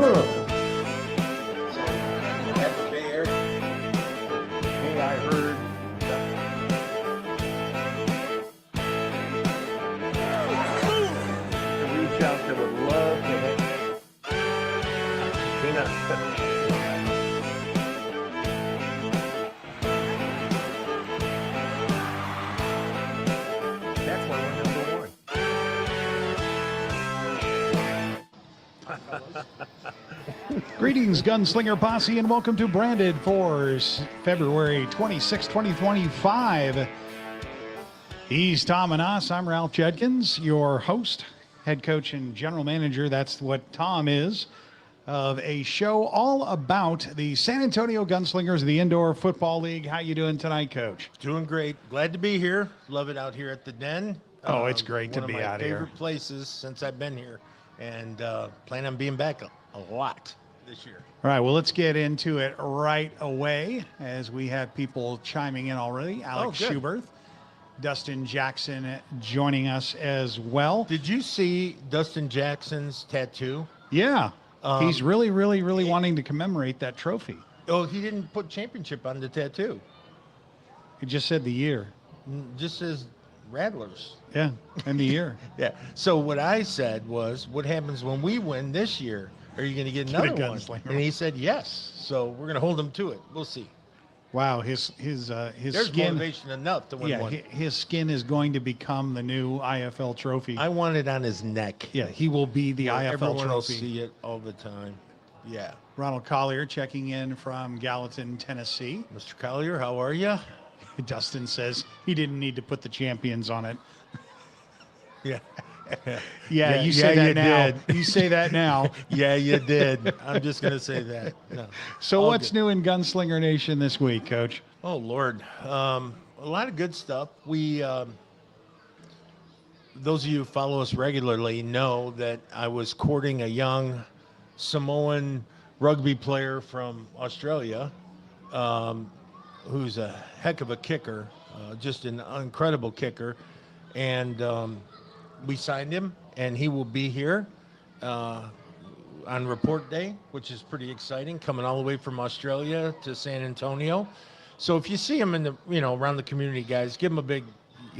I heard. Reach out that would love to hit. That's why we're number one. Greetings, Gunslinger Posse, and welcome to Branded for February 26, 2025. He's Tom and us. I'm Ralph Judkins, your host, head coach, and general manager. That's what Tom is, of a show all about the San Antonio Gunslingers of the Indoor Football League. How you doing tonight, Coach? Doing great. Glad to be here. Love it out here at the Den. Oh, it's great to be out here. One of my favorite places since I've been here, and plan on being back a lot this year. All right, well, let's get into it right away as we have people chiming in already. Alex Schubert, Dustin Jackson joining us as well. Did you see Dustin Jackson's tattoo? Yeah, he's really wanting to commemorate that trophy. Oh, he didn't put championship on the tattoo. He just said the year. Just says Rattlers. Yeah, and the year. Yeah. So what I said was, what happens when we win this year? Are you going to get another one? And he said yes. So we're going to hold him to it. We'll see. Wow, his There's skin, motivation enough to win one. his skin is going to become the new IFL trophy. I want it on his neck. Yeah, he will be the IFL Everyone trophy. will see it all the time. Yeah. Ronald Collier checking in from Gallatin, Tennessee. Mr. Collier, how are you? Dustin says he didn't need to put the champions on it. Yeah. Yeah, you say that now. Did. You say that now. Yeah, you did. I'm just going to say that. No. So All what's good. new in Gunslinger Nation this week, Coach? Oh, Lord. A lot of good stuff. We, those of you who follow us regularly know that I was courting a young Samoan rugby player from Australia, who's a heck of a kicker, just an incredible kicker. And we signed him, and he will be here on report day, which is pretty exciting, coming all the way from Australia to San Antonio. So if you see him in the, around the community, guys, give him a big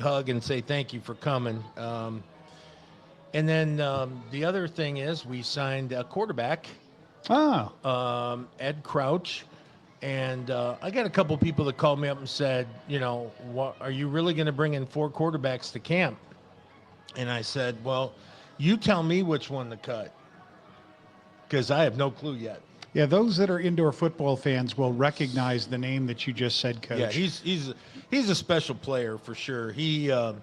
hug and say thank you for coming. And then the other thing is we signed a quarterback, Ed Crouch. And I got a couple people that called me up and said, what, are you really going to bring in 4 quarterbacks to camp? And I said, well, you tell me which one to cut, because I have no clue yet. Yeah, those that are indoor football fans will recognize the name that you just said, Coach. Yeah, he's a special player for sure. He's going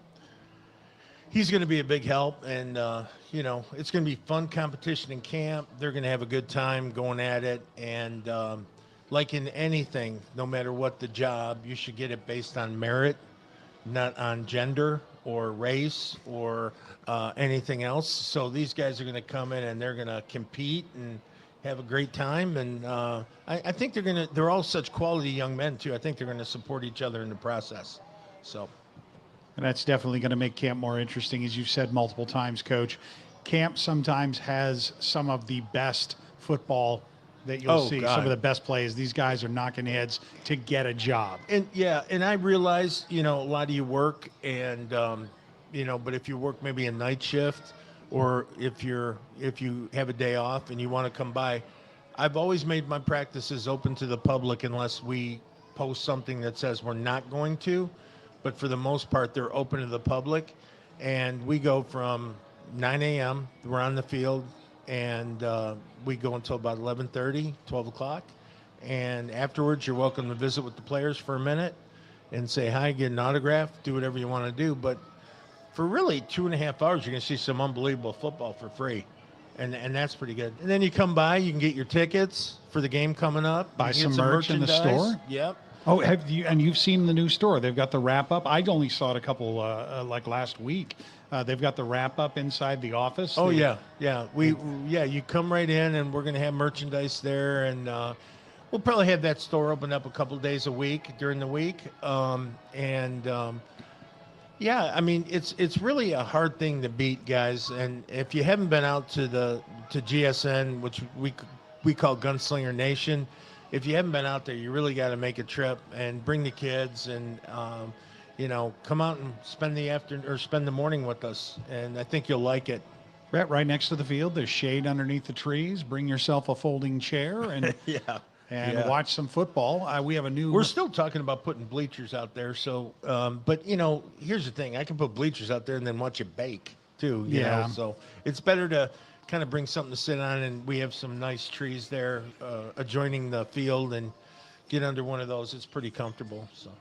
to be a big help, and it's going to be fun competition in camp. They're going to have a good time going at it, and like in anything, no matter what the job, you should get it based on merit, not on gender or race or anything else. So these guys are going to come in and they're going to compete and have a great time. And I think they're all such quality young men too. I think they're going to support each other in the process. So. And that's definitely going to make camp more interesting. As you've said multiple times, Coach, camp sometimes has some of the best football that you'll see. God. Some of the best plays. These guys are knocking heads to get a job. And I realize, a lot of you work and, but if you work maybe a night shift or if you have a day off and you want to come by, I've always made my practices open to the public unless we post something that says we're not going to. But for the most part, they're open to the public. And we go from 9 a.m., we're on the field, and we go until about 11:30, 12 o'clock. And afterwards, you're welcome to visit with the players for a minute and say hi, get an autograph, do whatever you want to do. But for really 2.5 hours, you're going to see some unbelievable football for free. And that's pretty good. And then you come by, you can get your tickets for the game coming up. Buy some merch in the store? Yep. Oh, you've seen the new store. They've got the wrap up. I only saw it a couple, like last week. They've got the wrap up inside the office. Oh, yeah. You come right in and we're going to have merchandise there. And we'll probably have that store open up a couple of days a week during the week. Yeah, I mean, it's really a hard thing to beat, guys. And if you haven't been out to the to GSN, which we call Gunslinger Nation. If you haven't been out there, you really got to make a trip and bring the kids and, come out and spend the afternoon or spend the morning with us. And I think you'll like it. Right next to the field, there's shade underneath the trees. Bring yourself a folding chair and watch some football. We have a new. We're still talking about putting bleachers out there. So, but here's the thing: I can put bleachers out there and then watch it bake too. You know? So it's better to kind of bring something to sit on, and we have some nice trees there adjoining the field, and get under one of those. It's pretty comfortable. So.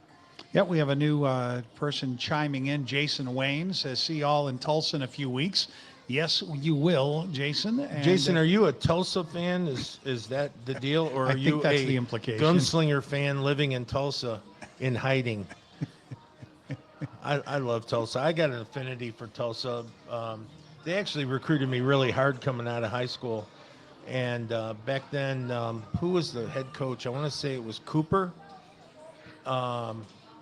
Yeah, we have a new person chiming in. Jason Wayne says, "See y'all in Tulsa in a few weeks." Yes, you will, Jason. And Jason, are you a Tulsa fan? Is that the deal, or are you that's a the implication. Gunslinger fan living in Tulsa in hiding? I love Tulsa. I got an affinity for Tulsa. They actually recruited me really hard coming out of high school, and back then, who was the head coach? I want to say it was Cooper.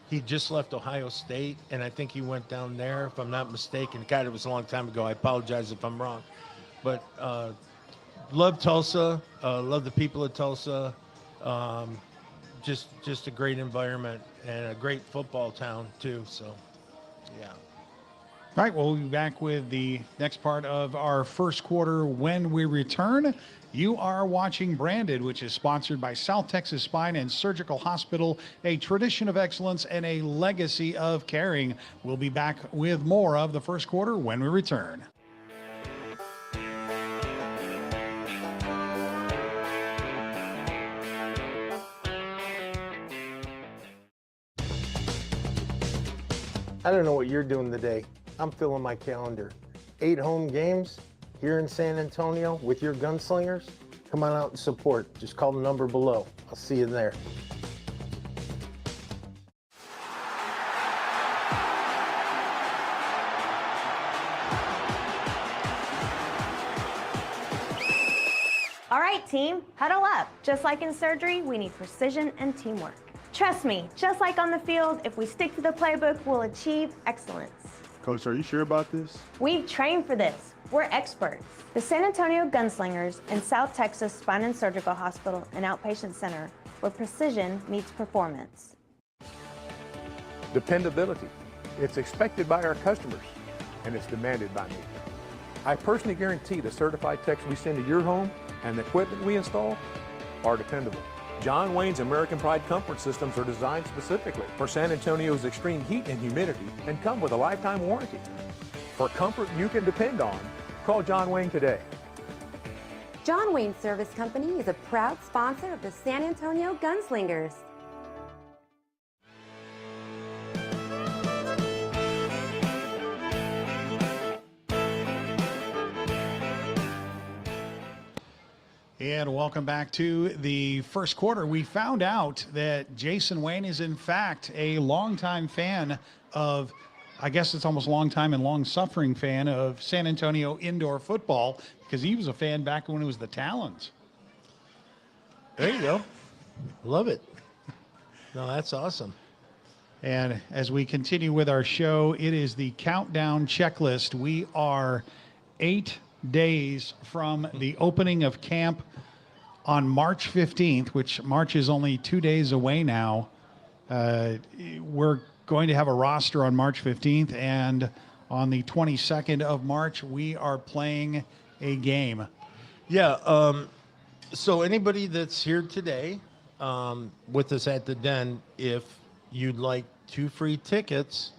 He just left Ohio State, and I think he went down there, if I'm not mistaken. God, it was a long time ago. I apologize if I'm wrong. But love Tulsa, love the people of Tulsa. Just a great environment and a great football town, too. So, yeah. All right, well, we'll be back with the next part of our first quarter when we return. You are watching Branded, which is sponsored by South Texas Spine and Surgical Hospital, a tradition of excellence and a legacy of caring. We'll be back with more of the first quarter when we return. I don't know what you're doing today. I'm filling my calendar. 8 home games here in San Antonio with your Gunslingers. Come on out and support. Just call the number below. I'll see you there. All right, team, huddle up. Just like in surgery, we need precision and teamwork. Trust me, just like on the field, if we stick to the playbook, we'll achieve excellence. Coach, are you sure about this? We've trained for this. We're experts. The San Antonio Gunslingers and South Texas Spine and Surgical Hospital and Outpatient Center, where precision meets performance. Dependability. It's expected by our customers, and it's demanded by me. I personally guarantee the certified techs we send to your home and the equipment we install are dependable. John Wayne's American Pride comfort systems are designed specifically for San Antonio's extreme heat and humidity and come with a lifetime warranty. For comfort you can depend on, call John Wayne today. John Wayne Service Company is a proud sponsor of the San Antonio Gunslingers. And welcome back to the first quarter. We found out that Jason Wayne is in fact a longtime fan of, I guess it's almost long-time and long-suffering fan of San Antonio indoor football, because he was a fan back when it was the Talons. There you go. Love it. No, that's awesome. And as we continue with our show, it is the countdown checklist. We are 8 days from the opening of camp on March 15th, which March is only 2 days away now. We're going to have a roster on March 15th, and on the 22nd of March, we are playing a game. Yeah, so anybody that's here today with us at the Den, if you'd like 2 free tickets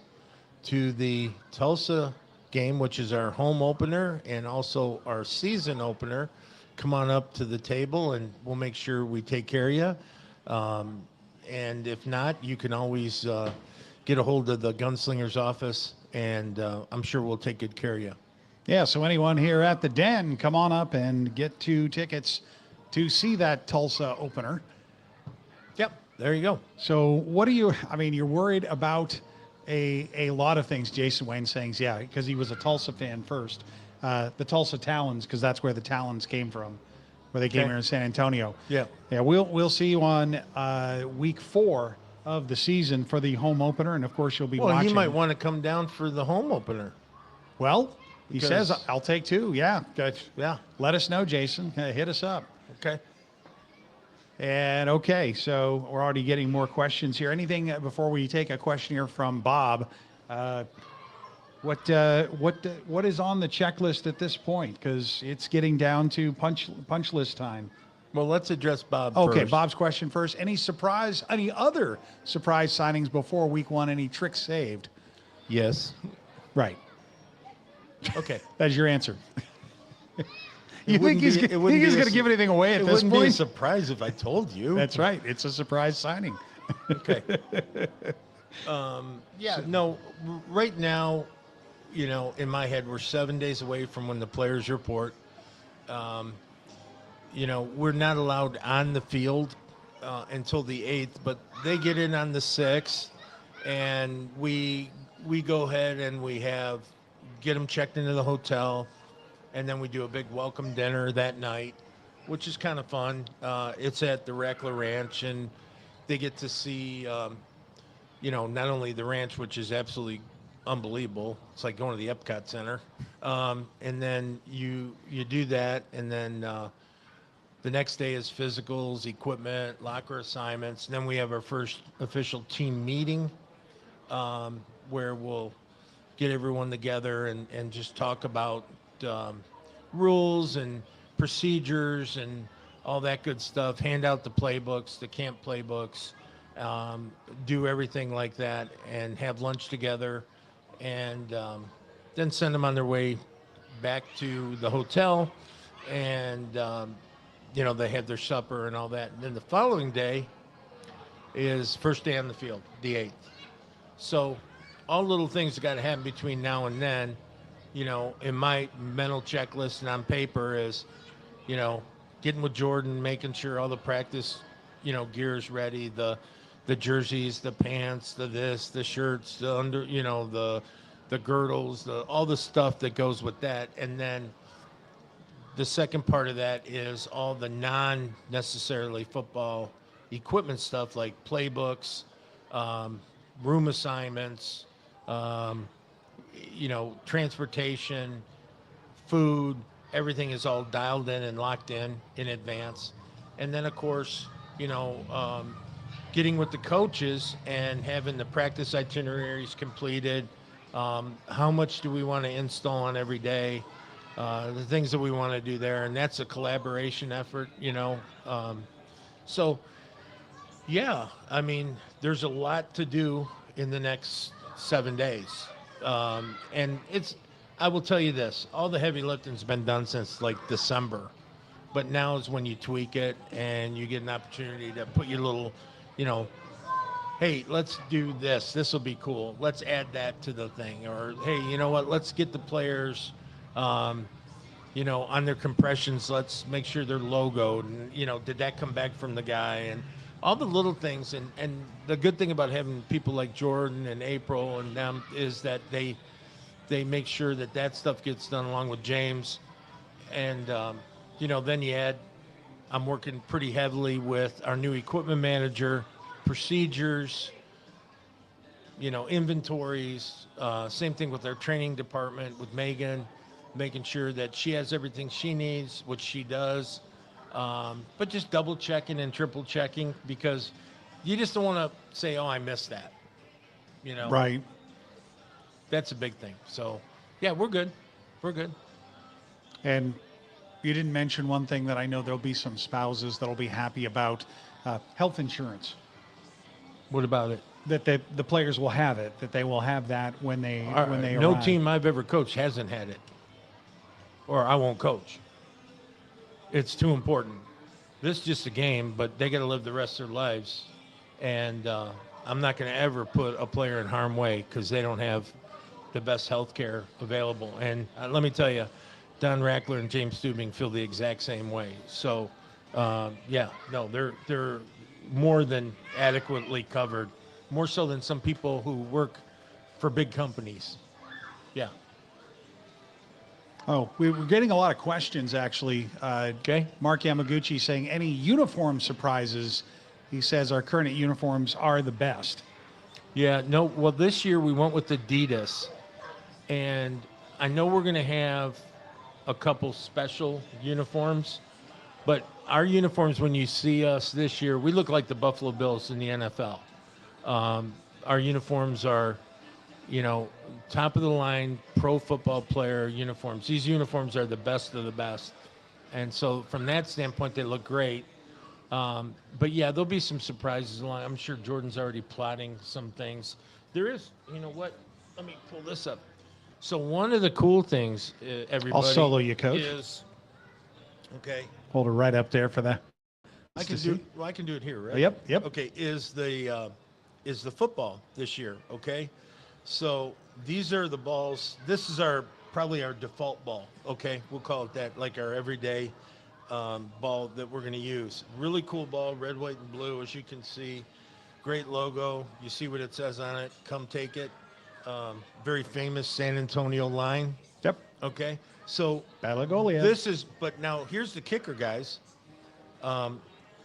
to the Tulsa game, which is our home opener and also our season opener, come on up to the table and we'll make sure we take care of you. And if not, you can always get a hold of the Gunslingers office, and I'm sure we'll take good care of you. Yeah, so anyone here at the Den, come on up and get 2 tickets to see that Tulsa opener. Yep, there you go. So what do you, I mean, you're worried about a lot of things. Jason Wayne saying, yeah, because he was a Tulsa fan first. The Tulsa Talons, because that's where the Talons came from, where they came here in San Antonio. Yeah. Yeah, we'll see you on week 4 of the season for the home opener, and of course you'll be watching. Well, he might want to come down for the home opener. Well, He says, Because- I'll take 2. Yeah. Yeah. Let us know, Jason. Hit us up. Okay. And okay, so we're already getting more questions here. Anything before we take a question here from Bob? What is on the checklist at this point? Because it's getting down to punch list time. Well, let's address Bob Okay, first. Bob's question first. Any other surprise signings before week 1? Any tricks saved? Yes. Right. Okay. That's your answer. You think wouldn't he's be- it going wouldn't be a to su- give anything away at It this wouldn't be a point? surprise if I told you. That's right. It's a surprise signing. Okay. Yeah, no, right now, in my head, we're 7 days away from when the players report. We're not allowed on the field until the 8th, but they get in on the 6th, and we go ahead and get them checked into the hotel, and then we do a big welcome dinner that night, which is kind of fun. It's at the Rackler Ranch, and they get to see, not only the ranch, which is absolutely unbelievable. It's like going to the Epcot Center. And then you do that, and then the next day is physicals, equipment, locker assignments. And then we have our first official team meeting where we'll get everyone together and just talk about rules and procedures and all that good stuff, hand out the playbooks, the camp playbooks, do everything like that, and have lunch together, and then send them on their way back to the hotel, and they have their supper and all that. And then the following day is first day on the field, the 8th. So all little things that got to happen between now and then, in my mental checklist and on paper is, getting with Jordan, making sure all the practice, gear is ready, the jerseys, the pants, the shirts, the under, the girdles, all the stuff that goes with that. And then the second part of that is all the non-necessarily football equipment stuff like playbooks, room assignments, transportation, food, everything is all dialed in and locked in advance. And then, of course, getting with the coaches and having the practice itineraries completed. How much do we want to install on every day? The things that we want to do there. And that's a collaboration effort, So, yeah, I mean, there's a lot to do in the next 7 days. And I will tell you this, all the heavy lifting's been done since like December, but now is when you tweak it and you get an opportunity to put your little, hey, let's do this. This will be cool. Let's add that to the thing. Or, hey, you know what? Let's get the players, on their compressions. Let's make sure they're logoed. And, did that come back from the guy? And all the little things. And the good thing about having people like Jordan and April and them is that they make sure that stuff gets done along with James. And, then you add, I'm working pretty heavily with our new equipment manager, procedures, inventories, same thing with our training department with Megan, making sure that she has everything she needs, which she does, but just double checking and triple checking, because you just don't want to say, oh, I missed that, Right. That's a big thing. So, yeah, we're good. We're good. And you didn't mention one thing that I know there'll be some spouses that'll be happy about, health insurance. What about it? That the players will have it, that they will have that when they No arrive. team I've ever coached hasn't had it, or I won't coach. It's too important. This is just a game, but they got to live the rest of their lives, and I'm not going to ever put a player in harm's way because they don't have the best health care available. And let me tell you, Don Rackler and James Stubing feel the exact same way. So, they're more than adequately covered, more so than some people who work for big companies. Yeah. Oh, we were getting a lot of questions, actually. Okay. Mark Yamaguchi saying, any uniform surprises? He says our current uniforms are the best. Yeah, no, well, this year we went with Adidas, and I know we're going to have a couple special uniforms, but our uniforms, when you see us this year, we look like the Buffalo Bills in the NFL. Our uniforms are, top of the line pro football player uniforms. These uniforms are the best of the best. And so from that standpoint, they look great. But yeah, there'll be some surprises along. I'm sure Jordan's already plotting some things. There is, you know what? Let me pull this up. So one of the cool things, everybody, I'll solo you, Coach. is okay. Hold it right up there for that. I can do it here, right? Yep. Okay, is the football this year? Okay, so these are the balls. This is probably our default ball. Okay, we'll call it that, like our everyday ball that we're going to use. Really cool ball, red, white, and blue, as you can see. Great logo. You see what it says on it. Come take it. Very famous San Antonio line. Yep. Okay, so Battle of Goliath. but now here's the kicker, guys.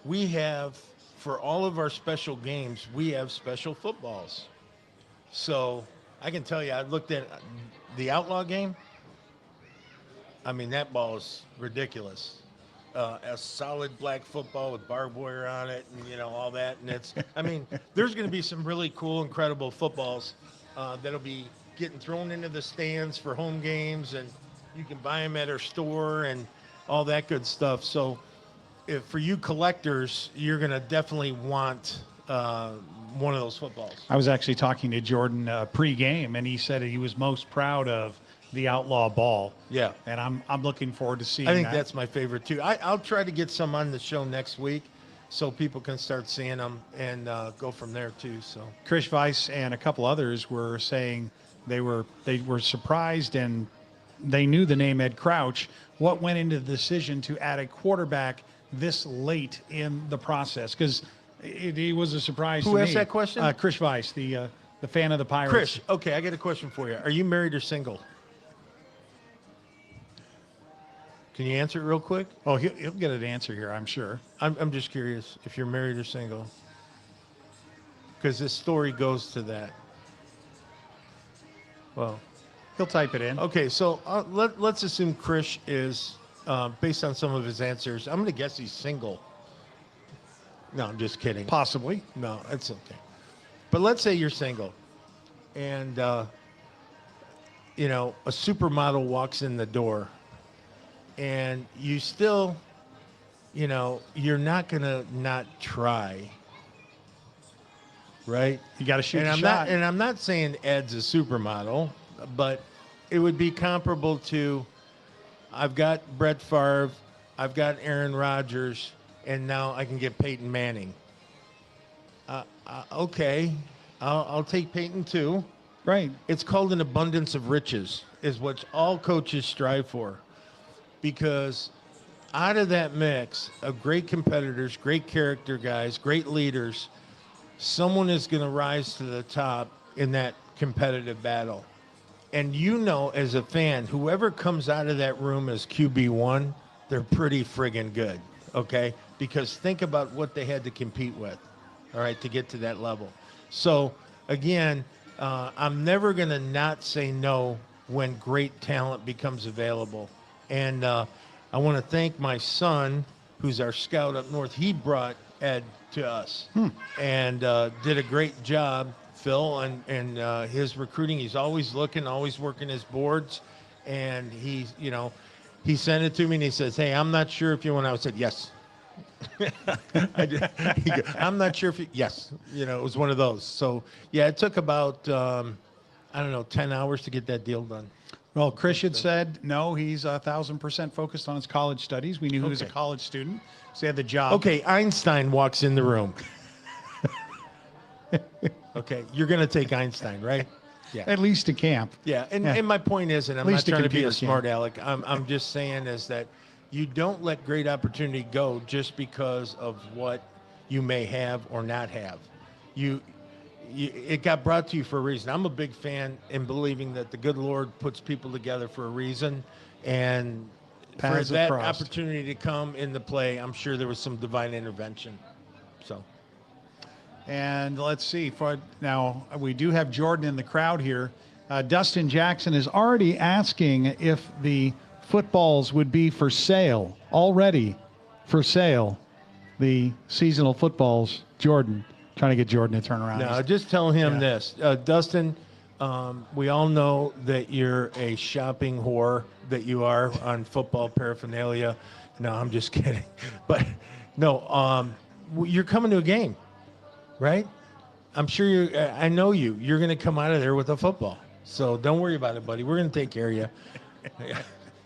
We have, for all of our special games, we have special footballs. So I can tell you, I looked at the Outlaw game. I mean, that ball is ridiculous. A solid black football with barbed wire on it and, all that. And there's going to be some really cool, incredible footballs that'll be getting thrown into the stands for home games, and you can buy them at our store and all that good stuff. So for you collectors, you're going to definitely want one of those footballs. I was actually talking to Jordan pre-game, and he said he was most proud of the Outlaw ball. Yeah. And I'm looking forward to seeing I think that. that's my favorite too. I'll try to get some on the show next week so people can start seeing them and go from there too. So Chris Weiss and a couple others were saying they were surprised, and they knew the name Ed Crouch. What went into the decision to add a quarterback this late in the process? Because it was a surprise to me. Who asked that question? Chris Weiss, the fan of the Pirates. Chris, okay, I got a question for you. Are you married or single? Can you answer it real quick? Oh, he'll get an answer here, I'm sure. I'm just curious if you're married or single, because this story goes to that. Well, He'll type it in. okay, so let's assume Chris is, based on some of his answers, I'm going to guess he's single. No, I'm just kidding. Possibly. No, it's okay. But let's say you're single, and a supermodel walks in the door, and you still, you're not gonna not try, right? You got to shoot And the I'm shot. not, and I'm not saying Ed's a supermodel, but it would be comparable to, I've got Brett Favre, I've got Aaron Rodgers, and now I can get Peyton Manning. Okay, I'll take Peyton too. Right. It's called an abundance of riches, is what all coaches strive for. Because out of that mix of great competitors, great character guys, great leaders, someone is going to rise to the top in that competitive battle. And as a fan, whoever comes out of that room as QB1, they're pretty friggin' good, okay? Because think about what they had to compete with, all right, to get to that level. So, again, I'm never going to not say no when great talent becomes available. And I want to thank my son, who's our scout up north. He brought Ed to us and did a great job, Phil, and his recruiting. He's always looking, always working his boards. And he sent it to me and he says, "Hey, I'm not sure if you want." I said, "Yes." I'm not sure if yes. It was one of those. So, yeah, it took about, 10 hours to get that deal done. Well, Chris had said, no, he's 1,000% focused on his college studies. We knew he was a college student, so he had the job. Okay, Einstein walks in the room. Okay, you're going to take Einstein, right? Yeah. At least to camp. Yeah, and my point is, and I'm least not a trying to be a computer smart aleck, I'm just saying is that you don't let great opportunity go just because of what you may have or not have. It got brought to you for a reason. I'm a big fan in believing that the good Lord puts people together for a reason, and Paths for that have crossed. opportunity to come into play, I'm sure there was some divine intervention. So, And let's see. Now, we do have Jordan in the crowd here. Dustin Jackson is already asking if the footballs would be for sale, already for sale, the seasonal footballs. Jordan, trying to get Jordan to turn around. No, just tell him Yeah. this. Dustin, we all know that you're a shopping whore, that you are on football paraphernalia. No, I'm just kidding. But no, you're coming to a game, right? I'm sure I know you. You're going to come out of there with a football. So don't worry about it, buddy. We're going to take care of you.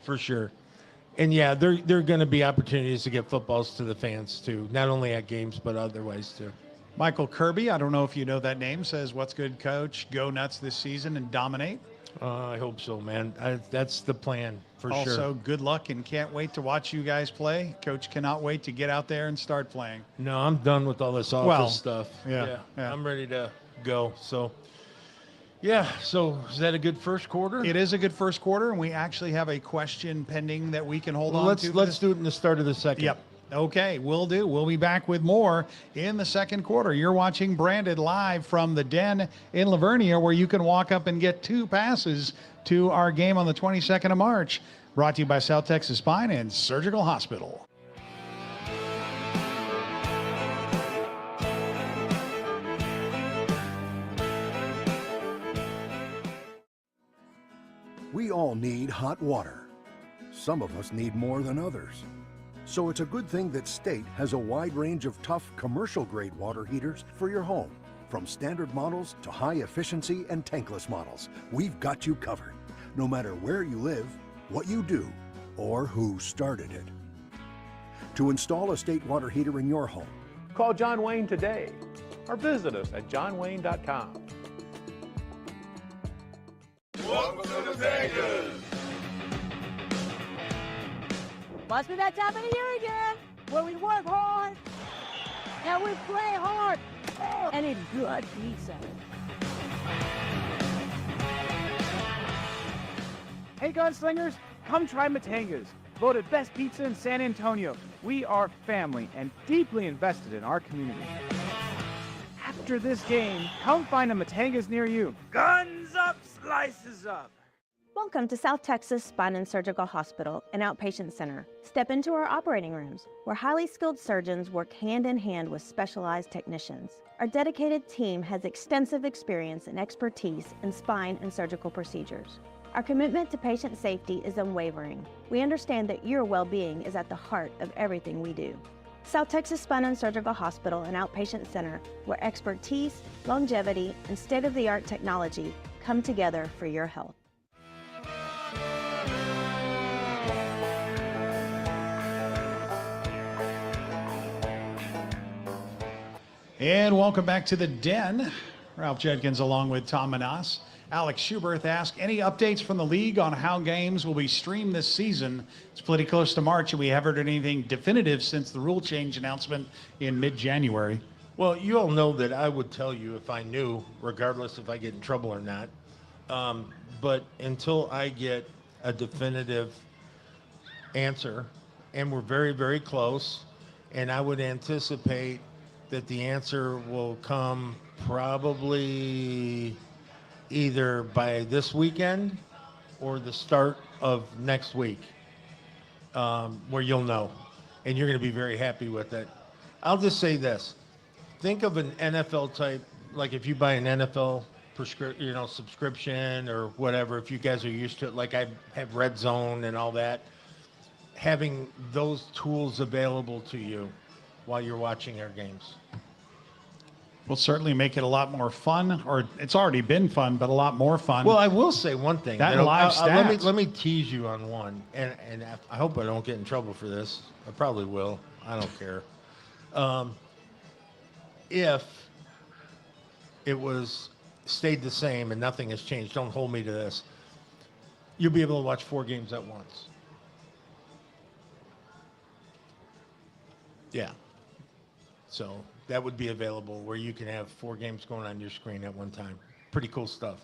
For sure. And yeah, there are going to be opportunities to get footballs to the fans too, not only at games, but otherwise too. Michael Kirby, I don't know if you know that name, says, "What's good, coach? Go nuts this season and dominate." I hope so, man. That's the plan for sure. Also, good luck and can't wait to watch you guys play. Coach cannot wait to get out there and start playing. No, I'm done with all this office stuff. Yeah. I'm ready to go. So, yeah. So is that a good first quarter? It is a good first quarter, and we actually have a question pending that we can hold on to. Let's do it in the start of the second. Yep. Okay, will do. We'll be back with more in the second quarter. You're watching Branded live from the Den in LaVernia, where you can walk up and get 2 passes to our game on the 22nd of March. Brought to you by South Texas Spine and Surgical Hospital. We all need hot water. Some of us need more than others. So it's a good thing that State has a wide range of tough commercial-grade water heaters for your home. From standard models to high-efficiency and tankless models, we've got you covered, no matter where you live, what you do, or who started it. To install a State water heater in your home, Call John Wayne today or visit us at johnwayne.com. Must be that time of the year again, where we work hard and we play hard and eat good pizza. Hey gunslingers, come try Matanga's. Voted best pizza in San Antonio. We are family and deeply invested in our community. After this game, come find a Matanga's near you. Guns up, slices up. Welcome to South Texas Spine and Surgical Hospital, an outpatient center. Step into our operating rooms, where highly skilled surgeons work hand in hand with specialized technicians. Our dedicated team has extensive experience and expertise in spine and surgical procedures. Our commitment to patient safety is unwavering. We understand that your well-being is at the heart of everything we do. South Texas Spine and Surgical Hospital, an outpatient center where expertise, longevity, and state-of-the-art technology come together for your health. And welcome back to the Den. Ralph Judkins along with Tom Manas. Alex Schuberth asked, any updates from the league on how games will be streamed this season? It's pretty close to March, and we haven't heard anything definitive since the rule change announcement in mid-January. Well, you all know that I would tell you if I knew, regardless if I get in trouble or not. But until I get a definitive answer, and we're very, very close, and I would anticipate that the answer will come probably either by this weekend or the start of next week, where you'll know, and you're going to be very happy with it. I'll just say this. Think of an NFL type, like if you buy an NFL subscription or whatever, if you guys are used to it, like I have Red Zone and all that, having those tools available to you while you're watching our games. We'll certainly make it a lot more fun, or it's already been fun, but a lot more fun. Well, I will say one thing. That live stats. Let me tease you on one, and I hope I don't get in trouble for this. I probably will. I don't care. If it stayed the same and nothing has changed, don't hold me to this, you'll be able to watch 4 games at once. Yeah. So that would be available where you can have 4 games going on your screen at one time. Pretty cool stuff.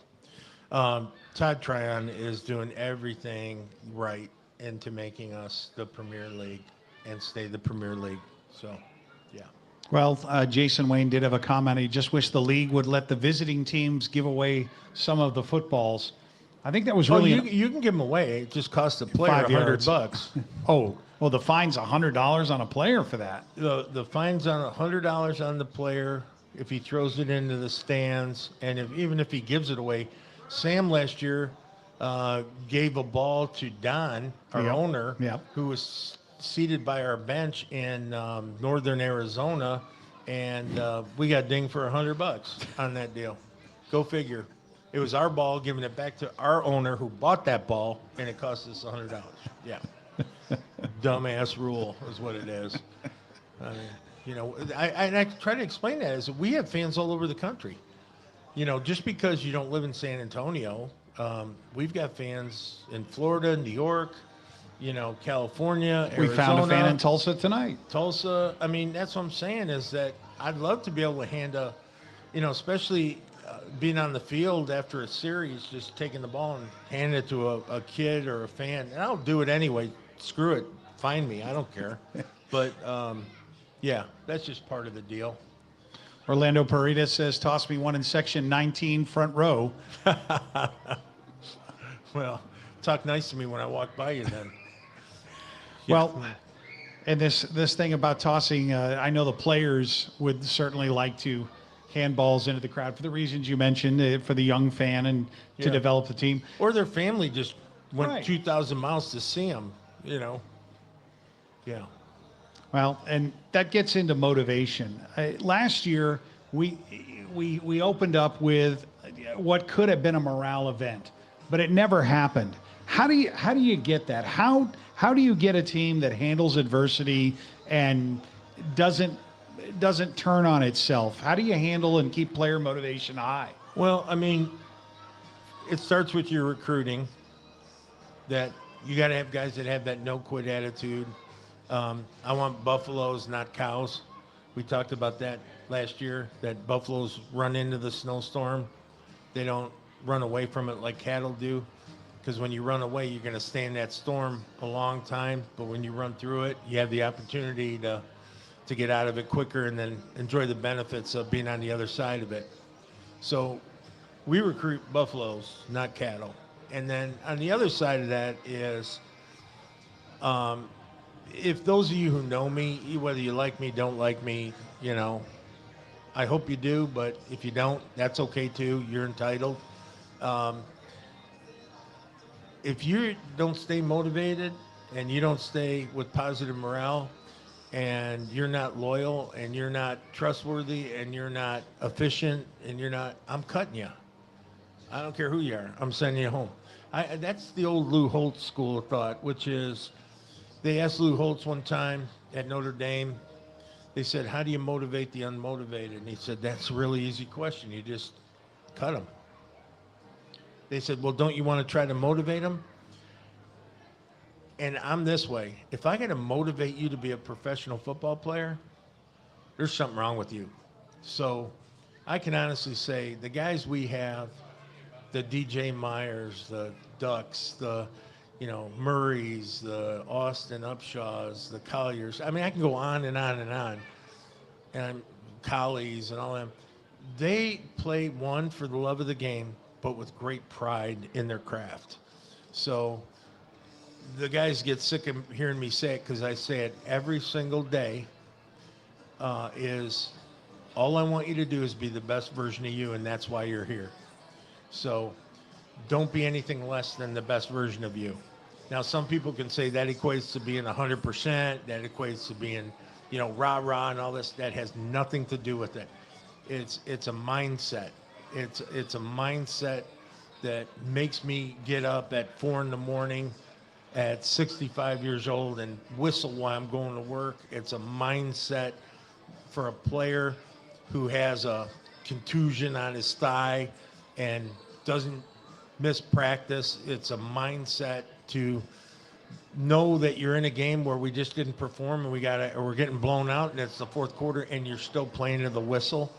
Todd Tryon is doing everything right into making us the Premier League and stay the Premier League. So, yeah. Well, Jason Wayne did have a comment. He just wished the league would let the visiting teams give away some of the footballs. I think that was really you can give them away. It just costs the player 5 yards. $100. Oh, well, the fine's $100 on a player for that. The fine's on $100 on the player if he throws it into the stands, and even if he gives it away. Sam last year gave a ball to Don, our owner, who was seated by our bench in northern Arizona, and we got dinged for $100 on that deal. Go figure. It was our ball, giving it back to our owner who bought that ball, and it cost us $100. Yeah. Dumbass rule is what it is. I mean, you know, I try to explain that is we have fans all over the country. You know, just because you don't live in San Antonio, we've got fans in Florida, New York, you know, California, Arizona. We found a fan in Tulsa tonight. Tulsa. I mean, that's what I'm saying is that I'd love to be able to hand a, you know, especially being on the field after a series, just taking the ball and handing it to a kid or a fan. And I'll do it anyway. Screw it. Find me. I don't care. But, yeah, that's just part of the deal. Orlando Parita says, toss me one in section 19 front row. Well, talk nice to me when I walk by you then. Well, and this thing about tossing, I know the players would certainly like to hand balls into the crowd for the reasons you mentioned, for the young fan and to develop the team. Or their family just went 2,000 miles to see them, you know. Yeah. Well, and that gets into motivation. Last year, we opened up with what could have been a morale event, but it never happened. How do you get that? How do you get a team that handles adversity and doesn't turn on itself? How do you handle and keep player motivation high? Well, I mean, it starts with your recruiting. That you got to have guys that have that no quit attitude. I want buffaloes, not cows. We talked about that last year, that buffaloes run into the snowstorm. They don't run away from it like cattle do, because when you run away, you're going to stay in that storm a long time. But when you run through it, you have the opportunity to get out of it quicker and then enjoy the benefits of being on the other side of it. So we recruit buffaloes, not cattle. And then on the other side of that is, if those of you who know me, whether you like me, don't like me, you know, I hope you do, but if you don't, that's okay too. You're entitled. If you don't stay motivated and you don't stay with positive morale and you're not loyal and you're not trustworthy and you're not efficient and you're not, I'm cutting you. I don't care who you are. I'm sending you home. That's the old Lou Holtz school of thought, which is, they asked Lou Holtz one time at Notre Dame, they said, how do you motivate the unmotivated? And he said, that's a really easy question. You just cut them. They said, well, don't you want to try to motivate them? And I'm this way. If I got to motivate you to be a professional football player, there's something wrong with you. So I can honestly say the guys we have, the DJ Myers, the Ducks, the Murrays, the Austin Upshaws, the Colliers. I mean, I can go on and on and on. And Collies and all them. They play one for the love of the game, but with great pride in their craft. So the guys get sick of hearing me say it because I say it every single day, is all I want you to do is be the best version of you, and that's why you're here. So don't be anything less than the best version of you. Now, some people can say that equates to being 100%, that equates to being, rah-rah and all this. That has nothing to do with it. It's a mindset. It's a mindset that makes me get up at 4 a.m. at 65 years old and whistle while I'm going to work. It's a mindset for a player who has a contusion on his thigh and doesn't miss practice. It's a mindset to know that you're in a game where we just didn't perform and we're getting blown out and it's the fourth quarter and you're still playing to the whistle.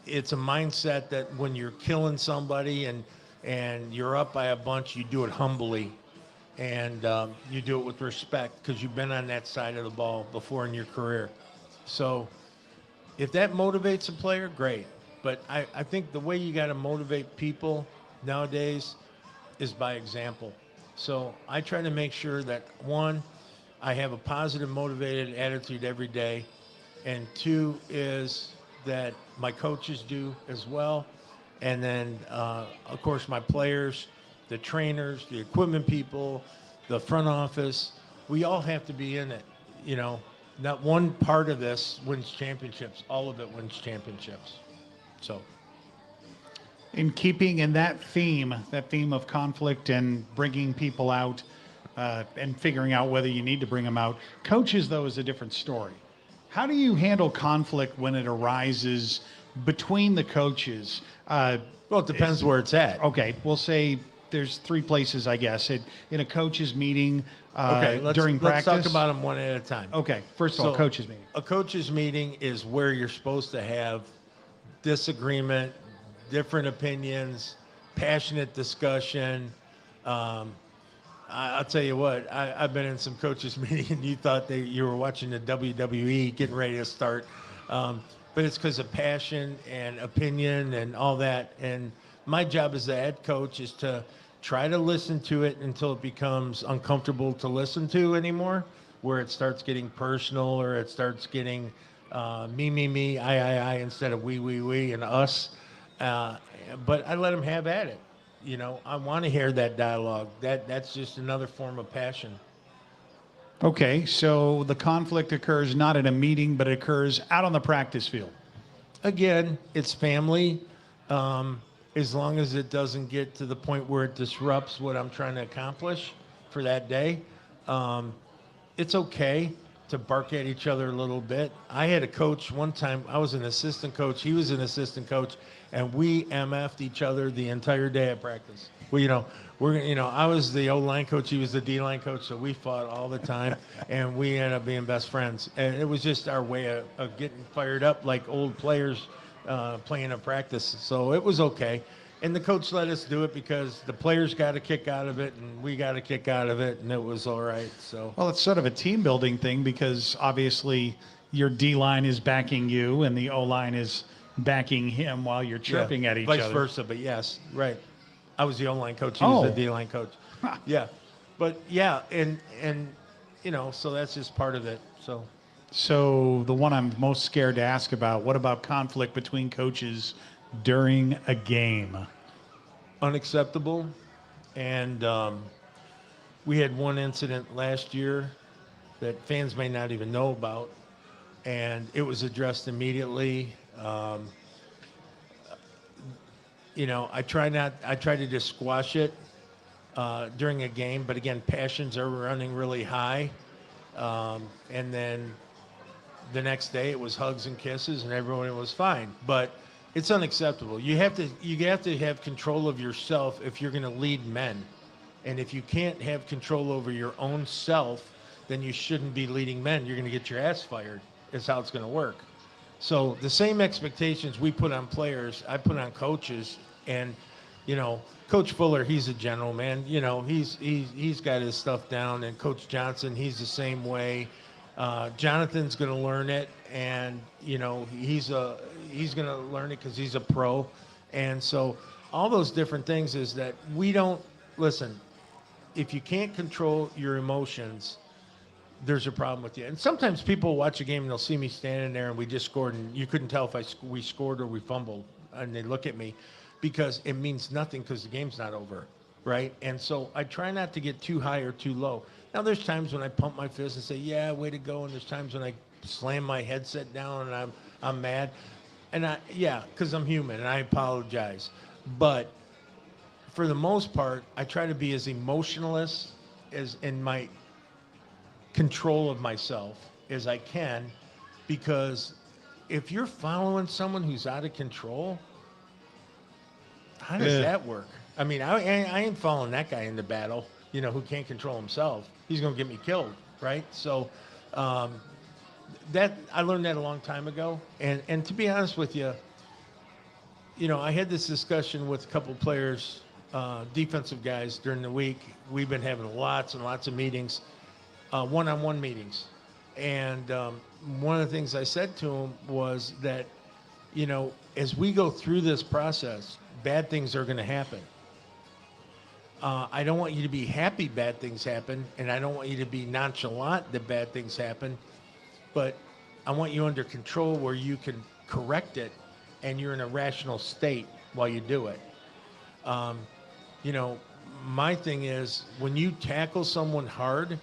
It's a mindset that when you're killing somebody and you're up by a bunch, you do it humbly and you do it with respect because you've been on that side of the ball before in your career. So if that motivates a player, great. But I think the way you got to motivate people nowadays is by example. So I try to make sure that, one, I have a positive, motivated attitude every day. And two is that my coaches do as well. And then, of course, my players, the trainers, the equipment people, the front office, we all have to be in it. You know, not one part of this wins championships. All of it wins championships. So, in keeping in that theme of conflict and bringing people out and figuring out whether you need to bring them out, coaches, though, is a different story. How do you handle conflict when it arises between the coaches? Well, it depends where it's at. Okay, we'll say there's three places, I guess. In a coaches meeting during practice. Let's talk about them one at a time. Okay, first of all, coaches meeting. A coaches meeting is where you're supposed to have disagreement, different opinions, passionate discussion. I'll tell you what, I've been in some coaches meeting and you thought you were watching the WWE getting ready to start. But it's because of passion and opinion and all that. And my job as the head coach is to try to listen to it until it becomes uncomfortable to listen to anymore, where it starts getting personal or it starts getting me, I, instead of we, and us. But I let them have at it. You know, I want to hear that dialogue. That's just another form of passion. Okay, so the conflict occurs not at a meeting, but it occurs out on the practice field. Again, It's family, as long as it doesn't get to the point where it disrupts what I'm trying to accomplish for that day. It's okay to bark at each other a little bit. I had a coach one time, I was an assistant coach, he was an assistant coach, and we MF'd each other the entire day at practice. Well, I was the O-line coach, he was the D-line coach, so we fought all the time, and we ended up being best friends. And it was just our way of getting fired up like old players playing at practice. So it was okay. And the coach let us do it because the players got a kick out of it, and we got a kick out of it, and it was all right. So, well, it's sort of a team building thing because obviously your D-line is backing you and the O-line is backing him while you're chirping at each other. Vice versa, but yes, right. I was the O-line coach, he was the D-line coach. Yeah. But yeah, and so that's just part of it. So the one I'm most scared to ask about, what about conflict between coaches during a game? Unacceptable. And we had one incident last year that fans may not even know about, and it was addressed immediately. I try to just squash it during a game, but again, passions are running really high. And then the next day it was hugs and kisses and everyone was fine, but it's unacceptable. You have to have control of yourself if you're going to lead men. And if you can't have control over your own self, then you shouldn't be leading men. You're going to get your ass fired. Is how it's going to work. So the same expectations we put on players, I put on coaches. And, Coach Fuller, he's a general, man. He's got his stuff down. And Coach Johnson, he's the same way. Jonathan's going to learn it, and he's going to learn it because he's a pro. And so all those different things is that we don't listen. If you can't control your emotions, there's a problem with you. And sometimes people watch a game and they'll see me standing there and we just scored, and you couldn't tell if we scored or we fumbled, and they look at me because it means nothing because the game's not over, right? And so I try not to get too high or too low. Now, there's times when I pump my fist and say, yeah, way to go. And there's times when I slam my headset down and I'm mad. And because I'm human and I apologize. But for the most part, I try to be as emotionless as in my control of myself as I can, because if you're following someone who's out of control, how does that work? I mean, I ain't following that guy into battle, who can't control himself. He's going to get me killed, right? So that I learned that a long time ago. And to be honest with you, I had this discussion with a couple players, defensive guys during the week. We've been having lots and lots of meetings, one-on-one meetings. And one of the things I said to him was that, you know, as we go through this process, bad things are going to happen. I don't want you to be happy bad things happen, and I don't want you to be nonchalant that bad things happen, but I want you under control where you can correct it and you're in a rational state while you do it. You know, my thing is when you tackle someone hard,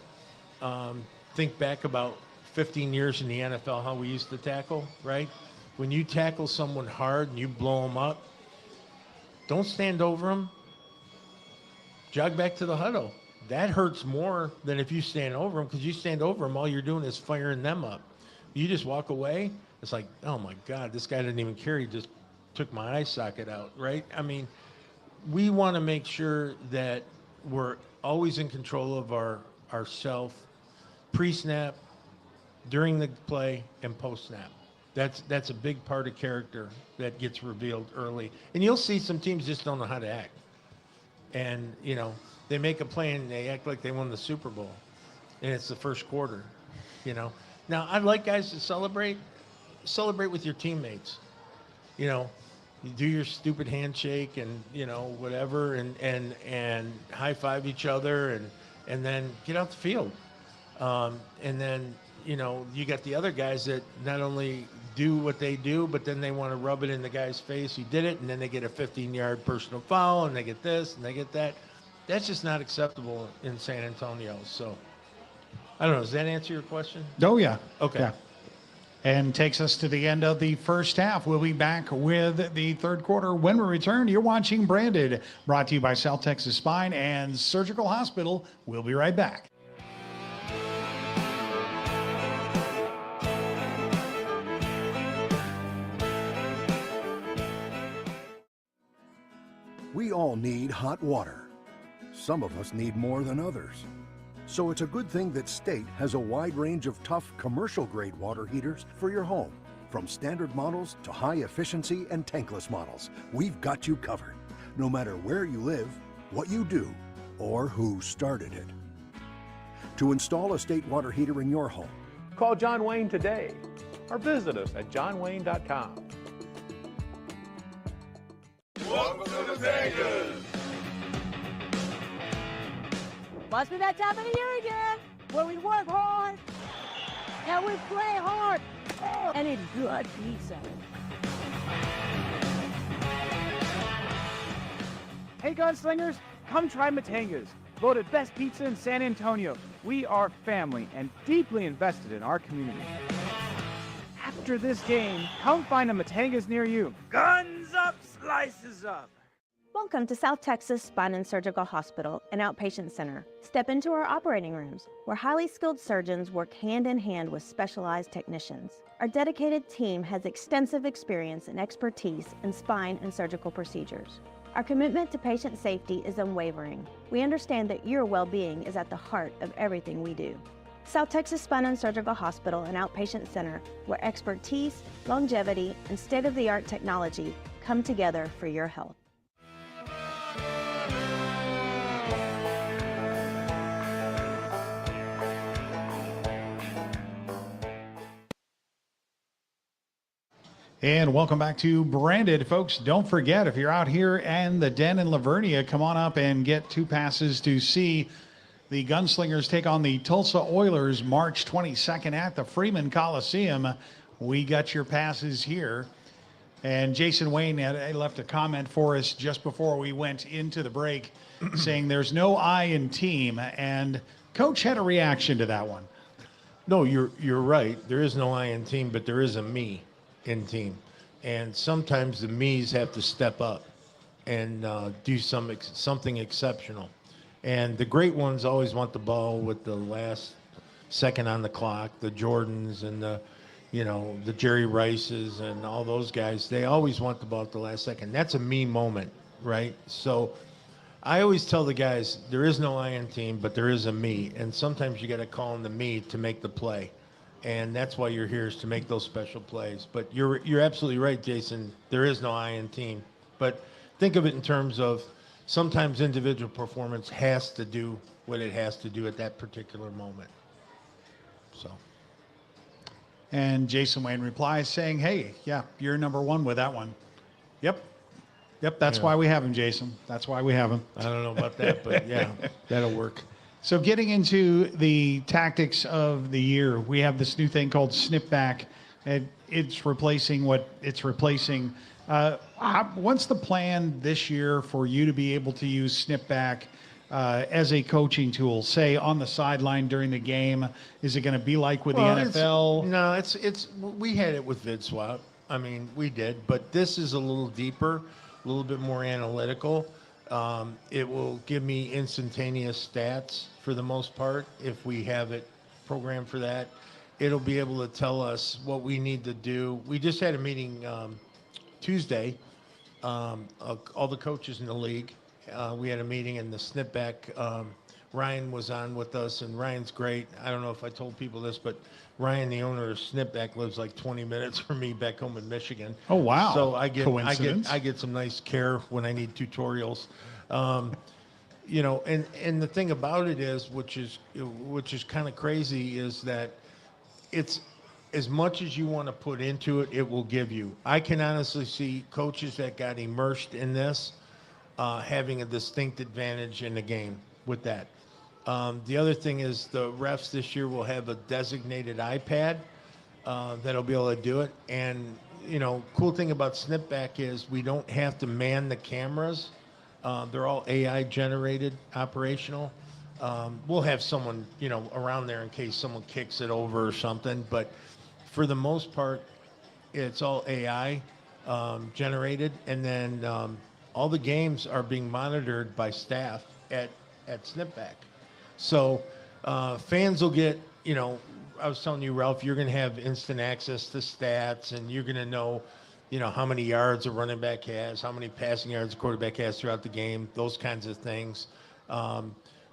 think back about 15 years in the NFL, how we used to tackle, right? When you tackle someone hard and you blow them up, don't stand over them. Jog back to the huddle. That hurts more than if you stand over them, because you stand over them, all you're doing is firing them up. You just walk away, it's like, oh my God, this guy didn't even care. He just took my eye socket out, right? I mean, we want to make sure that we're always in control of ourself, pre-snap, during the play, and post-snap. That's a big part of character that gets revealed early. And you'll see some teams just don't know how to act. And, you know, they make a play and they act like they won the Super Bowl. And it's the first quarter, you know. Now, I'd like guys to celebrate with your teammates. You know, you do your stupid handshake and, you know, whatever, and high five each other and then get out the field. And then, you know, you got the other guys that not only do what they do, but then they want to rub it in the guy's face who did it, and then they get a 15-yard personal foul, and they get this, and they get that. That's just not acceptable in San Antonio. So, I don't know. Does that answer your question? Oh, yeah. Okay. Yeah. And takes us to the end of the first half. We'll be back with the third quarter when we return. You're watching Branded, brought to you by South Texas Spine and Surgical Hospital. We'll be right back. We all need hot water. Some of us need more than others. So it's a good thing that State has a wide range of tough commercial-grade water heaters for your home. From standard models to high-efficiency and tankless models, we've got you covered, no matter where you live, what you do, or who started it. To install a State water heater in your home, Call John Wayne today or visit us at johnwayne.com. Welcome to the Vegas. Must be that time of the year again, where we work hard and we play hard and eat good pizza. Hey gunslingers, come try Matanga's. Voted best pizza in San Antonio. We are family and deeply invested in our community. After this game, come find a Matanga's near you. Guns up, slices up. Welcome to South Texas Spine and Surgical Hospital, an outpatient center. Step into our operating rooms, where highly skilled surgeons work hand in hand with specialized technicians. Our dedicated team has extensive experience and expertise in spine and surgical procedures. Our commitment to patient safety is unwavering. We understand that your well-being is at the heart of everything we do. South Texas Spine and Surgical Hospital, an outpatient center where expertise, longevity, and state-of-the-art technology come together for your health. And welcome back to Branded, folks. Don't forget, if you're out here in the Den in LaVernia, come on up and get 2 passes to see the Gunslingers take on the Tulsa Oilers March 22nd at the Freeman Coliseum. We got your passes here. And Jason Wayne had left a comment for us just before we went into the break saying there's no I in team. And Coach had a reaction to that one. No, you're right. There is no I in team, but there is a me in team. And sometimes the me's have to step up and do something exceptional. And the great ones always want the ball with the last second on the clock, the Jordans and the Jerry Rices and all those guys. They always want the ball at the last second. That's a me moment, right? So I always tell the guys, there is no I in team, but there is a me. And sometimes you got to call on the me to make the play. And that's why you're here, is to make those special plays. But you're absolutely right, Jason. There is no I in team. But think of it in terms of sometimes individual performance has to do what it has to do at that particular moment. So. And Jason Wayne replies saying, hey, yeah, you're number one with that one. Yep. That's Yeah. why we have him, Jason. That's why we have him. I don't know about that, but yeah, that'll work. So getting into the tactics of the year, we have this new thing called snip back. And it's replacing what it's replacing. What's the plan this year for you to be able to use snip back as a coaching tool, say on the sideline during the game? Is it going to be like with the NFL? No, it's we had it with VidSwap. I mean, we did, but this is a little deeper, a little bit more analytical. It will give me instantaneous stats for the most part if we have it programmed for that. It'll be able to tell us what we need to do. We just had a meeting Tuesday, all the coaches in the league. We had a meeting in the snipback. Ryan was on with us, and Ryan's great. I don't know if I told people this, but Ryan, the owner of Snipback, lives like 20 minutes from me back home in Michigan. Oh, wow. So I Coincidence. get some nice care when I need tutorials. You know, and the thing about it is, which is kind of crazy, is that it's as much as you want to put into it, it will give you. I can honestly see coaches that got immersed in this having a distinct advantage in the game with that. The other thing is the refs this year will have a designated iPad that'll be able to do it. And, you know, cool thing about Snipback is we don't have to man the cameras. They're all AI generated, operational. We'll have someone, you know, around there in case someone kicks it over or something. But for the most part, it's all AI generated. And then all the games are being monitored by staff at Snipback. So fans will get, you know, I was telling you, Ralph, you're going to have instant access to stats, and you're going to know, you know, how many yards a running back has, how many passing yards a quarterback has throughout the game, those kinds of things.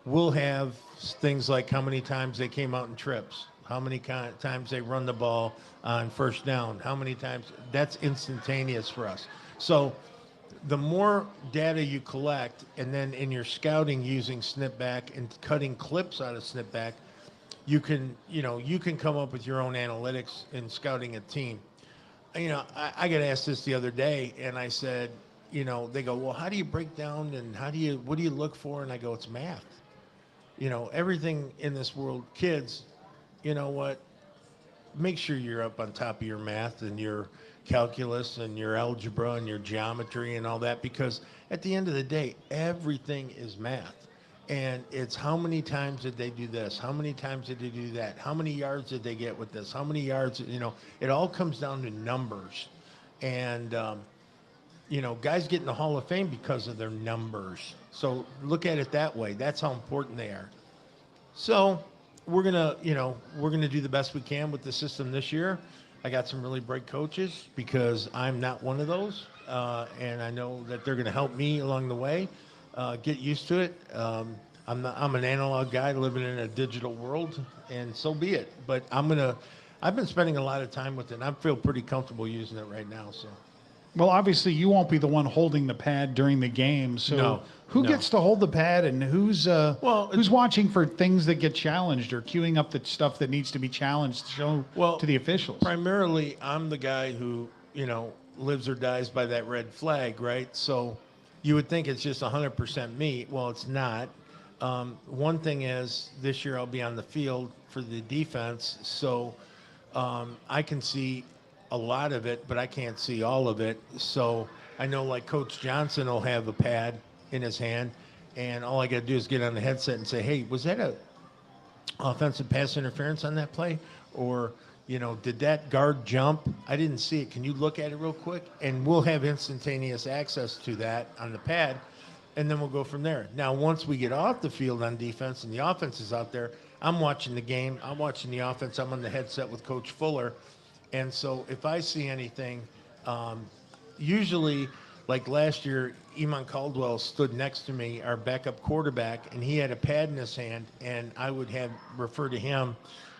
We'll have things like how many times they came out in trips, how many times they run the ball on first down, how many times. That's instantaneous for us. So the more data you collect, and then in your scouting using Snipback and cutting clips out of Snipback, you can come up with your own analytics in scouting a team. You know, I got asked this the other day, and I said, you know, they go, well, how do you break down and what do you look for? And I go, it's math. You know, everything in this world, kids, you know what, make sure you're up on top of your math and your calculus and your algebra and your geometry and all that, because at the end of the day, everything is math. And it's how many times did they do this? How many times did they do that? How many yards did they get with this? How many yards, you know, it all comes down to numbers. And, you know, guys get in the Hall of Fame because of their numbers. So look at it that way. That's how important they are. So we're going to do the best we can with the system this year. I got some really bright coaches because I'm not one of those. And I know that they're going to help me along the way. Get used to it. I'm an analog guy living in a digital world, and so be it. But I've been spending a lot of time with it, and I feel pretty comfortable using it right now. So, well, obviously you won't be the one holding the pad during the game. So who gets to hold the pad, and who's watching for things that get challenged or queuing up the stuff that needs to be challenged to show to the officials? Primarily, I'm the guy who, you know, lives or dies by that red flag, right? So you would think it's just 100% me. Well, it's not. One thing is, this year I'll be on the field for the defense, so I can see a lot of it, but I can't see all of it. So I know, like, Coach Johnson will have a pad in his hand, and all I got to do is get on the headset and say, hey, was that a offensive pass interference on that play? Or, you know, did that guard jump? I didn't see it. Can you look at it real quick? And we'll have instantaneous access to that on the pad, and then we'll go from there. Now, once we get off the field on defense and the offense is out there, I'm watching the game. I'm watching the offense. I'm on the headset with Coach Fuller. And so if I see anything, usually, like last year, Eamon Caldwell stood next to me, our backup quarterback, and he had a pad in his hand, and I would refer to him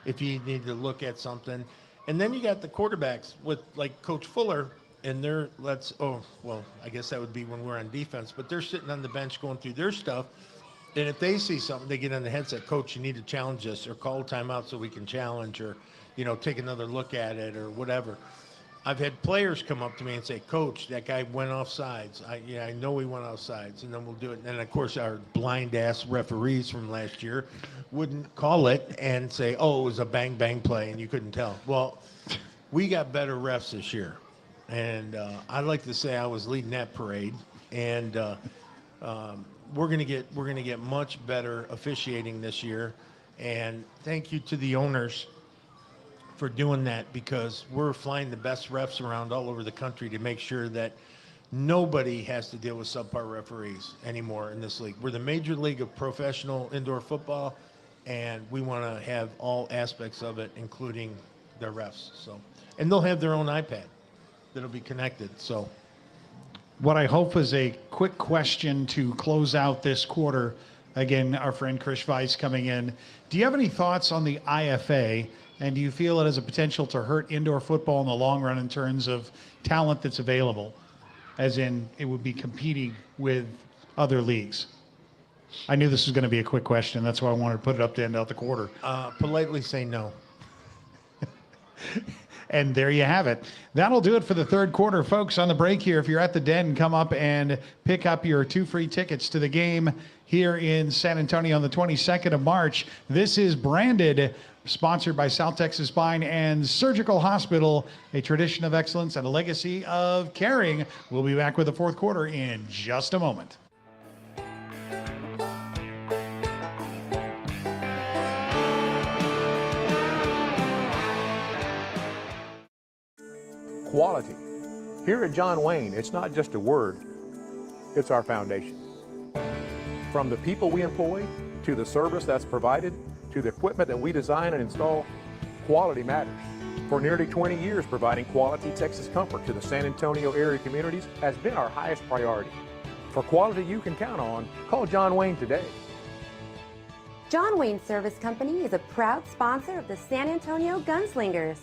if he needed to look at something. And then you got the quarterbacks with, like, Coach Fuller, and I guess that would be when we're on defense, but they're sitting on the bench going through their stuff. And if they see something, they get on the headset, Coach, you need to challenge this, or call timeout so we can challenge, or, take another look at it or whatever. I've had players come up to me and say, Coach, that guy went off sides. I know he went off sides, and then we'll do it. And of course, our blind-ass referees from last year wouldn't call it and say, oh, it was a bang-bang play, and you couldn't tell. Well, we got better refs this year. And I'd like to say I was leading that parade. And we're gonna get much better officiating this year. And thank you to the owners for doing that, because we're flying the best refs around all over the country to make sure that nobody has to deal with subpar referees anymore in this league. We're the major league of professional indoor football, and we want to have all aspects of it, including their refs. So, and they'll have their own iPad that'll be connected. So, what I hope is a quick question to close out this quarter. Again, our friend Chris Weiss coming in. Do you have any thoughts on the IFA? And do you feel it has a potential to hurt indoor football in the long run in terms of talent that's available? As in, it would be competing with other leagues. I knew this was going to be a quick question. That's why I wanted to put it up to end out the quarter. politely say no. And there you have it. That'll do it for the third quarter, folks. On the break here, if you're at the Den, come up and pick up your 2 free tickets to the game here in San Antonio on the 22nd of March. This is Branded, sponsored by South Texas Spine and Surgical Hospital, a tradition of excellence and a legacy of caring. We'll be back with the fourth quarter in just a moment. Quality. Here at John Wayne, it's not just a word, it's our foundation. From the people we employ, to the service that's provided, to the equipment that we design and install, quality matters. For nearly 20 years, providing quality Texas comfort to the San Antonio area communities has been our highest priority. For quality you can count on, call John Wayne today. John Wayne Service Company is a proud sponsor of the San Antonio Gunslingers.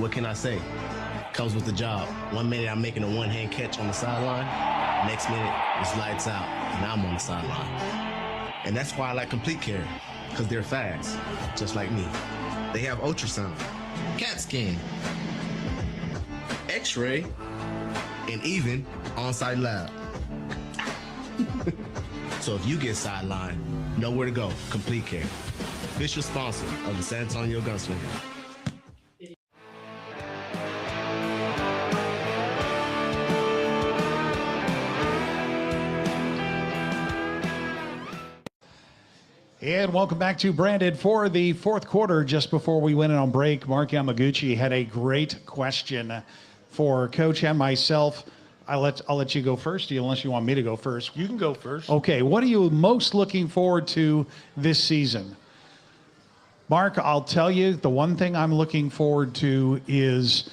What can I say? Comes with the job. 1 minute I'm making a one-hand catch on the sideline. Next minute it's lights out and I'm on the sideline. And that's why I like Complete Care, because they're fast, just like me. They have ultrasound, CAT scan, X-ray, and even on-site lab. So if you get sidelined, know where to go. Complete Care, official sponsor of the San Antonio Gunslingers. And welcome back to Branded for the fourth quarter. Just before we went in on break, Mark Yamaguchi had a great question for Coach and myself. I'll let you go first, unless you want me to go first. You can go first. Okay, what are you most looking forward to this season? Mark, I'll tell you, the one thing I'm looking forward to is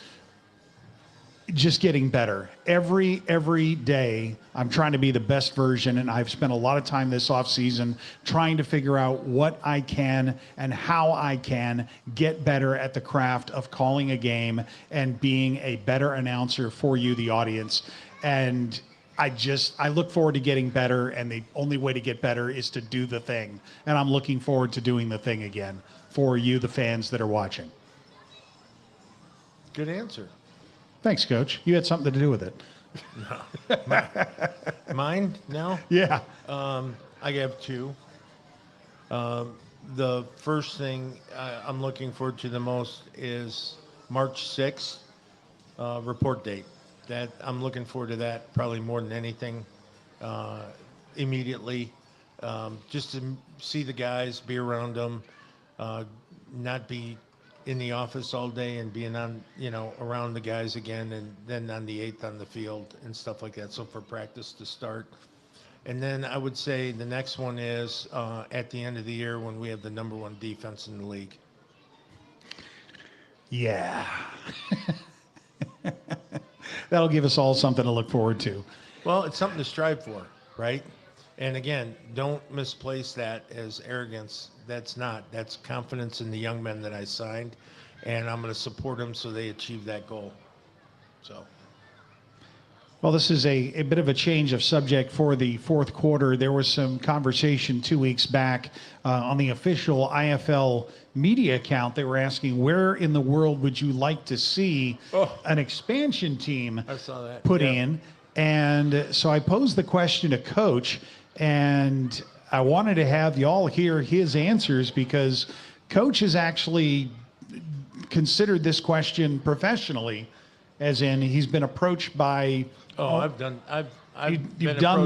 just getting better. Every day, I'm trying to be the best version, and I've spent a lot of time this offseason trying to figure out what I can and how I can get better at the craft of calling a game and being a better announcer for you, the audience. And I look forward to getting better, and the only way to get better is to do the thing. And I'm looking forward to doing the thing again for you, the fans that are watching. Good answer. Thanks, Coach. You had something to do with it. No. Mine now? Yeah. I have two. The first thing I'm looking forward to the most is March 6th report date. That I'm looking forward to that probably more than anything immediately. Just to see the guys, be around them, not be in the office all day and being on, around the guys again, and then on the 8th on the field and stuff like that. So for practice to start. And then I would say the next one is at the end of the year when we have the number 1 defense in the league. Yeah. That'll give us all something to look forward to. Well, it's something to strive for, right? And again, don't misplace that as arrogance. That's not. That's confidence in the young men that I signed, and I'm going to support them so they achieve that goal. So. Well, this is a bit of a change of subject for the fourth quarter. There was some conversation 2 weeks back on the official IFL media account. They were asking, where in the world would you like to see an expansion team I saw that. put Yeah. in? And so I posed the question to Coach, and I wanted to have y'all hear his answers because Coach has actually considered this question professionally, as in he's been approached by... I've done You've done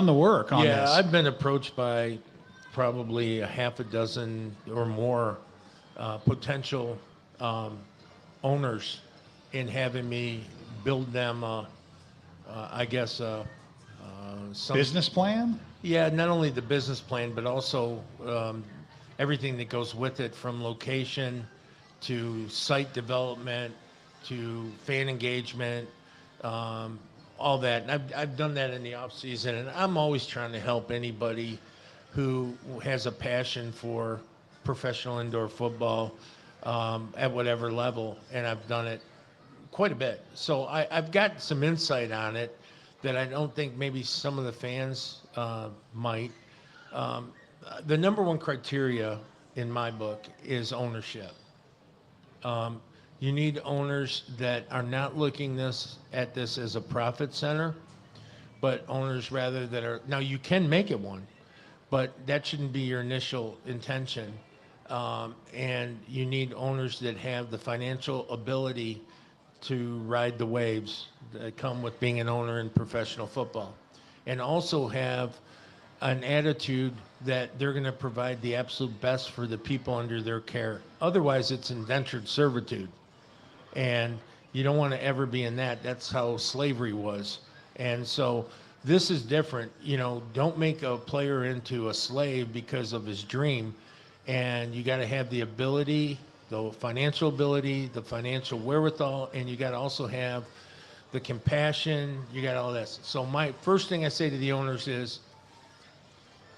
the work on this. Yeah, I've been approached by probably a half a dozen or more potential owners in having me build them, some business plan? Yeah, not only the business plan, but also everything that goes with it, from location to site development to fan engagement. All that. And I've done that in the off season, and I'm always trying to help anybody who has a passion for professional indoor football at whatever level, and I've done it quite a bit. So I've got some insight on it that I don't think maybe some of the fans might. The number 1 criteria in my book is ownership. You need owners that are not looking at this as a profit center, but owners rather that are, now you can make it one, but that shouldn't be your initial intention. And you need owners that have the financial ability to ride the waves that come with being an owner in professional football, and also have an attitude that they're going to provide the absolute best for the people under their care. Otherwise, it's indentured servitude. And you don't want to ever be in that. That's how slavery was. And so this is different. Don't make a player into a slave because of his dream. And you got to have the ability, the financial ability, the financial wherewithal, and you got to also have the compassion. You got all this. So my first thing I say to the owners is,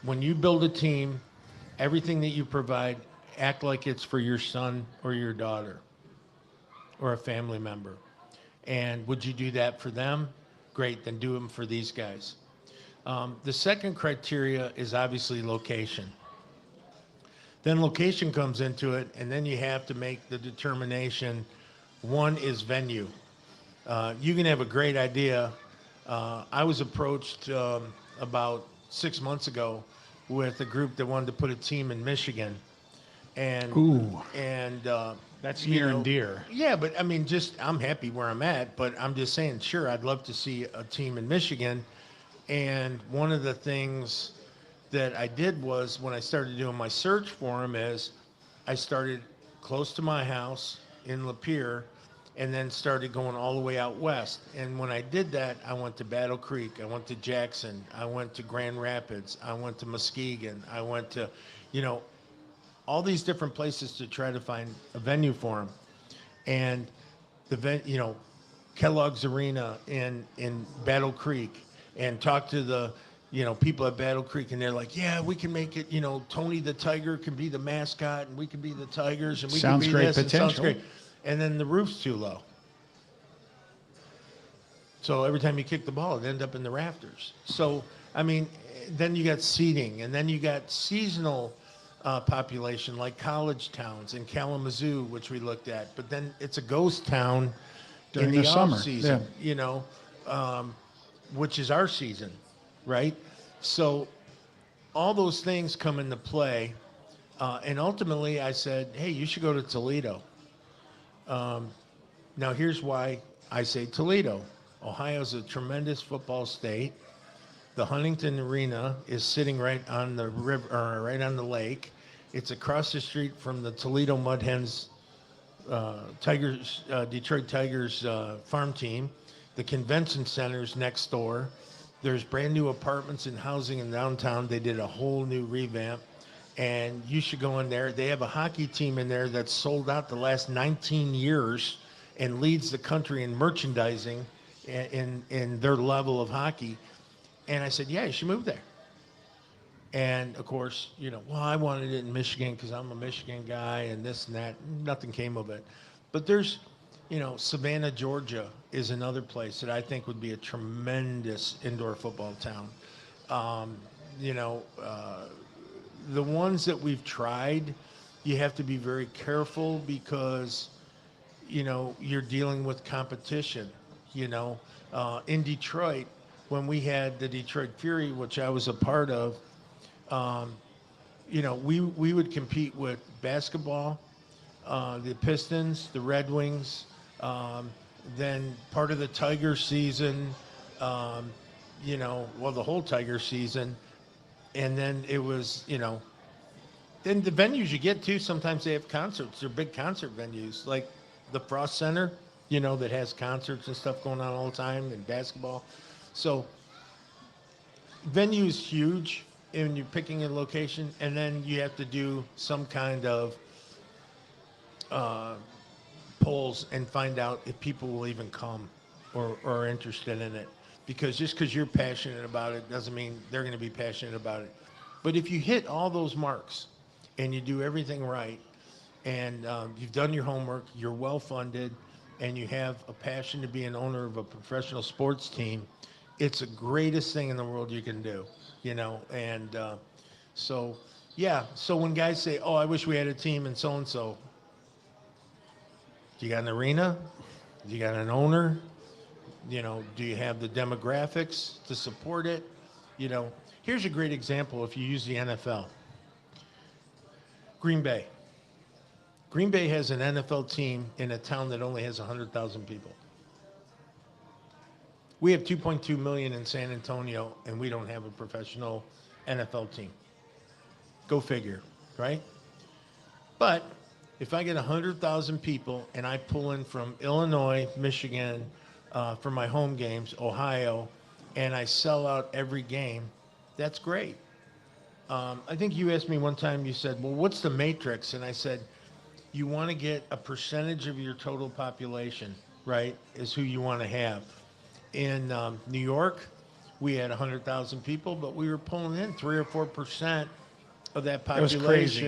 when you build a team, everything that you provide, act like it's for your son or your daughter or a family member. And would you do that for them? Great, then do them for these guys. The second criteria is obviously location. Then location comes into it, and then you have to make the determination. One is venue. You can have a great idea. I was approached about 6 months ago with a group that wanted to put a team in Michigan. That's near and dear. Yeah, but I mean, I'm happy where I'm at, but I'm just saying, sure, I'd love to see a team in Michigan. And one of the things that I did was, when I started doing my search for them, is I started close to my house in Lapeer, and then started going all the way out west. And when I did that, I went to Battle Creek, I went to Jackson, I went to Grand Rapids, I went to Muskegon, I went to, all these different places to try to find a venue for them. And Kellogg's Arena in Battle Creek, and talk to the, people at Battle Creek, and they're like, yeah, we can make it, Tony the Tiger can be the mascot, and we can be the Tigers, and we Sounds can be great this, and potential. sounds great. And then the roof's too low. So every time you kick the ball, it ends up in the rafters. So, I mean, then you got seating, and then you got seasonal population, like college towns in Kalamazoo, which we looked at. But then it's a ghost town During in the summer, off season, which is our season, right? So all those things come into play. And ultimately I said, hey, you should go to Toledo. Now here's why I say Toledo. Ohio's a tremendous football state. The Huntington Arena is sitting right on the river, or right on the lake. It's across the street from the Toledo Mud Hens Detroit Tigers farm team. The convention center's next door. There's brand new apartments and housing in downtown. They did a whole new revamp, and you should go in there. They have a hockey team in there that's sold out the last 19 years and leads the country in merchandising in their level of hockey. And I said, yeah, you should move there. And of course, well, I wanted it in Michigan because I'm a Michigan guy and this and that. Nothing came of it. But there's, Savannah, Georgia is another place that I think would be a tremendous indoor football town. The ones that we've tried, you have to be very careful because, you're dealing with competition. In Detroit, when we had the Detroit Fury, which I was a part of, we would compete with basketball, the Pistons, the Red Wings, then part of the Tiger season, the whole Tiger season. And then it was, then the venues you get to, sometimes they have concerts. They're big concert venues, like the Frost Center, that has concerts and stuff going on all the time, and basketball. So venue is huge. And you're picking a location, and then you have to do some kind of polls and find out if people will even come or are interested in it. Because just because you're passionate about it doesn't mean they're going to be passionate about it. But if you hit all those marks and you do everything right, and you've done your homework, you're well funded, and you have a passion to be an owner of a professional sports team, it's the greatest thing in the world you can do. So when guys say, oh, I wish we had a team and so-and-so, do you got an arena? Do you got an owner? Do you have the demographics to support it? Here's a great example if you use the NFL. Green Bay. Green Bay has an NFL team in a town that only has 100,000 people. We have 2.2 million in San Antonio, and we don't have a professional NFL team. Go figure, right? But if I get 100,000 people and I pull in from Illinois, Michigan, for my home games, Ohio, and I sell out every game, that's great. I think you asked me one time, you said, well, what's the matrix? And I said, you want to get a percentage of your total population, right, is who you want to have. In New York, we had 100,000 people, but we were pulling in 3 or 4% of that population. It was crazy.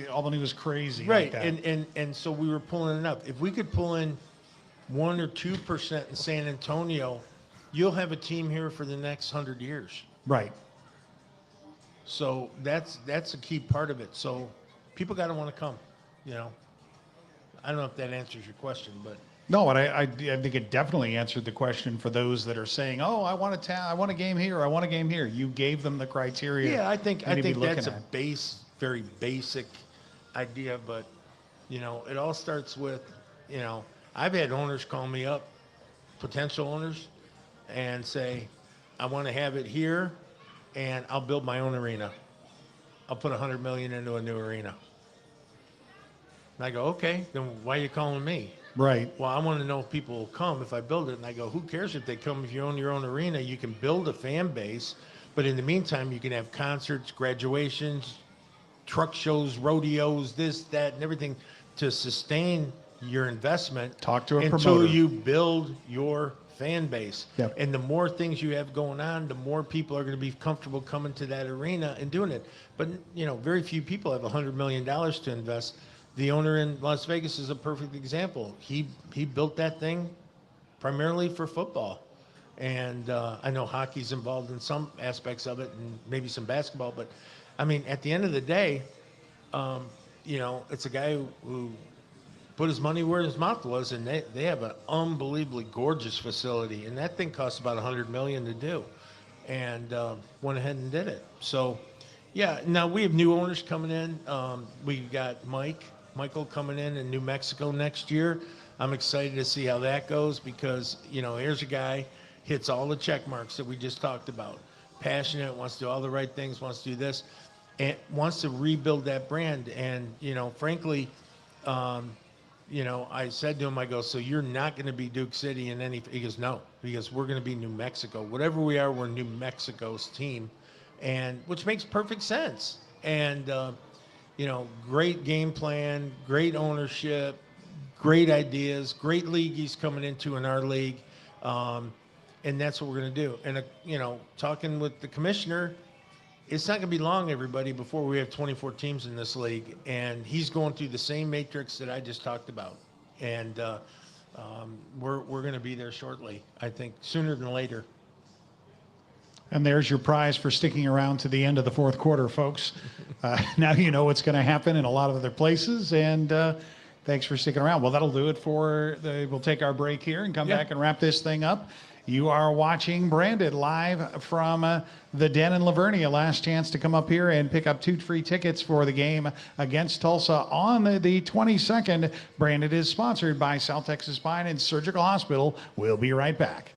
Albany was crazy. Right, like that. and so we were pulling it up. If we could pull in 1 or 2% in San Antonio, you'll have a team here for the next 100 years. Right. So that's a key part of it. So people got to want to come. I don't know if that answers your question, but. No, and I think it definitely answered the question for those that are saying, "Oh, I want a game here, I want a game here." You gave them the criteria. Yeah, I think that's a very basic idea, but it all starts with, I've had owners call me up, potential owners, and say, "I want to have it here, and I'll build my own arena. I'll put $100 million into a new arena." And I go, "Okay, then why are you calling me?" Right. Well, I want to know if people will come if I build it. And I go, who cares if they come? If you own your own arena, you can build a fan base. But in the meantime, you can have concerts, graduations, truck shows, rodeos, this, that, and everything to sustain your investment. Talk to a until promoter. You build your fan base. Yep. And the more things you have going on, the more people are going to be comfortable coming to that arena and doing it. But, very few people have $100 million to invest. The owner in Las Vegas is a perfect example. He built that thing primarily for football. And I know hockey's involved in some aspects of it and maybe some basketball. But, at the end of the day, it's a guy who put his money where his mouth was, and they have an unbelievably gorgeous facility. And that thing costs about $100 million to do. And went ahead and did it. So, yeah, now we have new owners coming in. We got Michael coming in New Mexico next year. I'm excited to see how that goes because, you know, here's a guy, hits all the check marks that we just talked about. Passionate, wants to do all the right things, wants to do this, and wants to rebuild that brand. And, you know, frankly, you know, I said to him, I go, so you're not going to be Duke City? And then he goes, no. He goes, we're going to be New Mexico. Whatever we are, we're New Mexico's team, and which makes perfect sense. And, you know, great game plan, great ownership, great ideas, great league he's coming into in our league. And that's what we're going to do. And, you know, talking with the commissioner, it's not going to be long, everybody, before we have 24 teams in this league. And he's going through the same matrix that I just talked about. And we're going to be there shortly, I think, sooner than later. And there's your prize for sticking around to the end of the fourth quarter, folks. Now you know what's going to happen in a lot of other places. And thanks for sticking around. Well, that'll do it for we'll take our break here and come back and wrap this thing up. You are watching Branded live from the Den in LaVernia. Last chance to come up here and pick up 2 free tickets for the game against Tulsa on the 22nd. Branded is sponsored by South Texas Spine and Surgical Hospital. We'll be right back.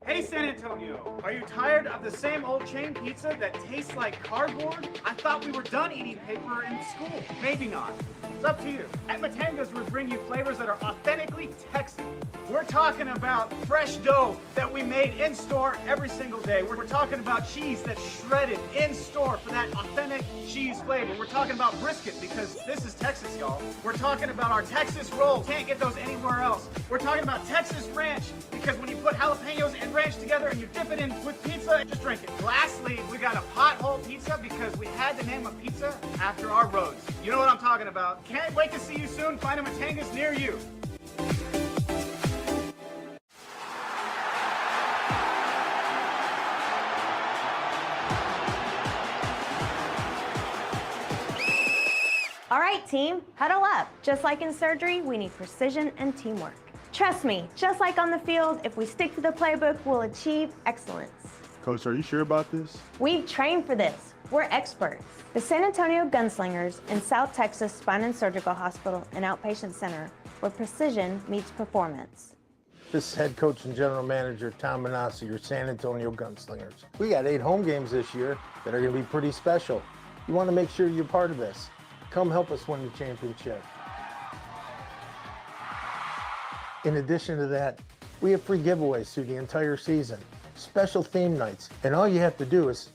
Hey San Antonio, are you tired of the same old chain pizza that tastes like cardboard? I thought we were done eating paper in school. Maybe not. It's up to you. At Matanga's, we bring you flavors that are authentically Texan. We're talking about fresh dough that we made in store every single day. We're talking about cheese that's shredded in store for that authentic cheese flavor. We're talking about brisket because this is Texas, y'all. We're talking about our Texas rolls. Can't get those anywhere else. We're talking about Texas ranch because when you put jalapenos and ranch together and you dip it in with pizza, just drink it. Lastly, we got a pothole pizza because we had to name a pizza after our roads. You know what I'm talking about. Can't wait to see you soon. Find a Matanga's near you. All right, team, huddle up. Just like in surgery, we need precision and teamwork. Trust me, just like on the field, if we stick to the playbook, we'll achieve excellence. Coach, are you sure about this? We've trained for this. We're experts. The San Antonio Gunslingers and South Texas Spine and Surgical Hospital and Outpatient Center, where precision meets performance. This is head coach and general manager Tom Manassi, your San Antonio Gunslingers. We got 8 home games this year that are going to be pretty special. You want to make sure you're part of this. Come help us win the championship. In addition to that, we have free giveaways through the entire season, special theme nights, and all you have to do is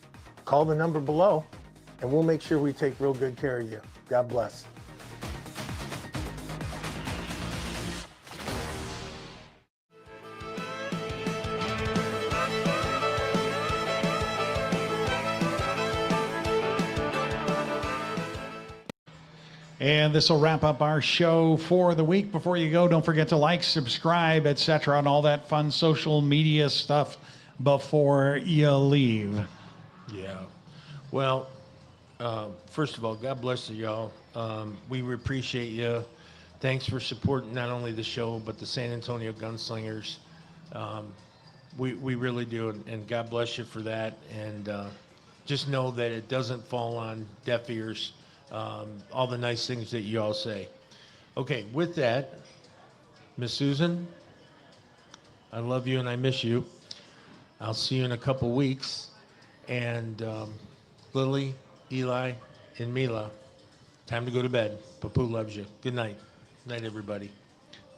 call the number below and we'll make sure we take real good care of you. God bless. And this will wrap up our show for the week. Before you go, don't forget to like, subscribe, etc., and all that fun social media stuff before you leave. Yeah. Well, first of all, God bless you, y'all. We appreciate you. Thanks for supporting not only the show, but the San Antonio Gunslingers. We really do, and God bless you for that. And just know that it doesn't fall on deaf ears. All the nice things that you all say. Okay, with that, Miss Susan, I love you and I miss you. I'll see you in a couple weeks. And Lily, Eli, and Mila, time to go to bed. Papu loves you. Good night. Good night, everybody.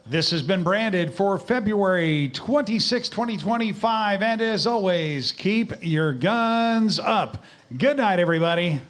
This has been Branded for February 26, 2025. And as always, keep your guns up. Good night, everybody.